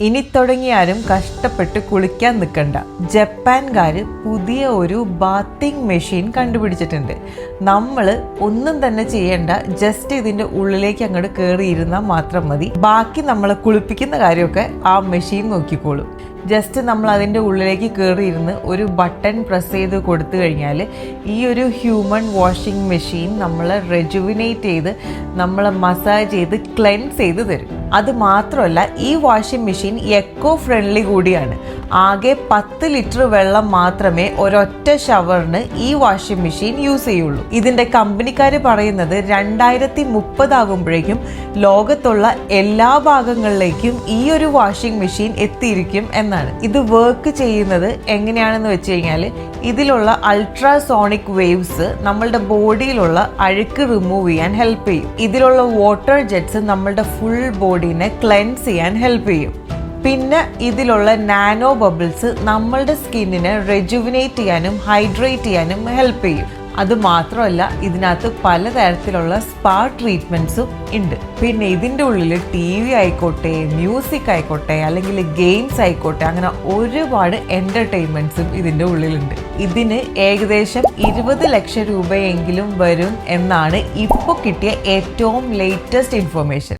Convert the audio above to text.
ഇനി തുടങ്ങിയാലും കഷ്ടപ്പെട്ട് കുളിക്കാൻ നിൽക്കണ്ട. ജപ്പാൻകാർ പുതിയ ഒരു ബാത്തിങ് മെഷീൻ കണ്ടുപിടിച്ചിട്ടുണ്ട്. നമ്മൾ ഒന്നും തന്നെ ചെയ്യേണ്ട, ജസ്റ്റ് ഇതിൻ്റെ ഉള്ളിലേക്ക് അങ്ങോട്ട് കയറിയിരുന്നാൽ മാത്രം മതി. ബാക്കി നമ്മളെ കുളിപ്പിക്കുന്ന കാര്യമൊക്കെ ആ മെഷീൻ നോക്കിക്കോളും. ജസ്റ്റ് നമ്മൾ അതിൻ്റെ ഉള്ളിലേക്ക് കയറിയിരുന്ന് ഒരു ബട്ടൺ പ്രസ് ചെയ്ത് കൊടുത്തു കഴിഞ്ഞാൽ ഈ ഒരു ഹ്യൂമൻ വാഷിംഗ് മെഷീൻ നമ്മളെ റെജുവിനേറ്റ് ചെയ്ത് നമ്മളെ മസാജ് ചെയ്ത് ക്ലെൻസ് ചെയ്ത് തരും. അത് മാത്രമല്ല, ഈ വാഷിംഗ് മെഷീൻ എക്കോ ഫ്രണ്ട്ലി കൂടിയാണ്. ആകെ 10 ലിറ്റർ വെള്ളം മാത്രമേ ഒരൊറ്റ ഷവറിന് ഈ വാഷിംഗ് മെഷീൻ യൂസ് ചെയ്യുള്ളൂ. ഇതിൻ്റെ കമ്പനിക്കാർ പറയുന്നത് 2030 ആകുമ്പോഴേക്കും ലോകത്തുള്ള എല്ലാ ഭാഗങ്ങളിലേക്കും ഈ ഒരു വാഷിംഗ് മെഷീൻ എത്തിയിരിക്കും എന്നാണ്. ഇത് വർക്ക് ചെയ്യുന്നത് എങ്ങനെയാണെന്ന് വെച്ച് കഴിഞ്ഞാൽ, ഇതിലുള്ള അൾട്രാസോണിക് വേവ്സ് നമ്മളുടെ ബോഡിയിലുള്ള അഴുക്ക് റിമൂവ് ചെയ്യാൻ ഹെൽപ്പ് ചെയ്യും. ഇതിലുള്ള വാട്ടർ ജെറ്റ്സ് നമ്മളുടെ ഫുൾ ബോഡീനെ ക്ലെൻസ് ചെയ്യാൻ ഹെൽപ്പ് ചെയ്യും. പിന്നെ ഇതിലുള്ള നാനോ ബബിൾസ് നമ്മളുടെ സ്കിന്നിനെ റെജുവിനേറ്റ് ചെയ്യാനും ഹൈഡ്രേറ്റ് ചെയ്യാനും ഹെൽപ്പ് ചെയ്യും. അതുമാത്രമല്ല, ഇതിനകത്ത് പലതരത്തിലുള്ള സ്പാ ട്രീറ്റ്മെൻറ്റ്സും ഉണ്ട്. പിന്നെ ഇതിൻ്റെ ഉള്ളിൽ TV ആയിക്കോട്ടെ, മ്യൂസിക് ആയിക്കോട്ടെ, അല്ലെങ്കിൽ ഗെയിംസ് ആയിക്കോട്ടെ, അങ്ങനെ ഒരുപാട് എൻ്റർടൈൻമെൻറ്റ്സും ഇതിൻ്റെ ഉള്ളിലുണ്ട്. ഇതിന് ഏകദേശം 20 ലക്ഷം രൂപയെങ്കിലും വരും എന്നാണ് ഇപ്പോൾ കിട്ടിയ ഏറ്റവും ലേറ്റസ്റ്റ് ഇൻഫർമേഷൻ.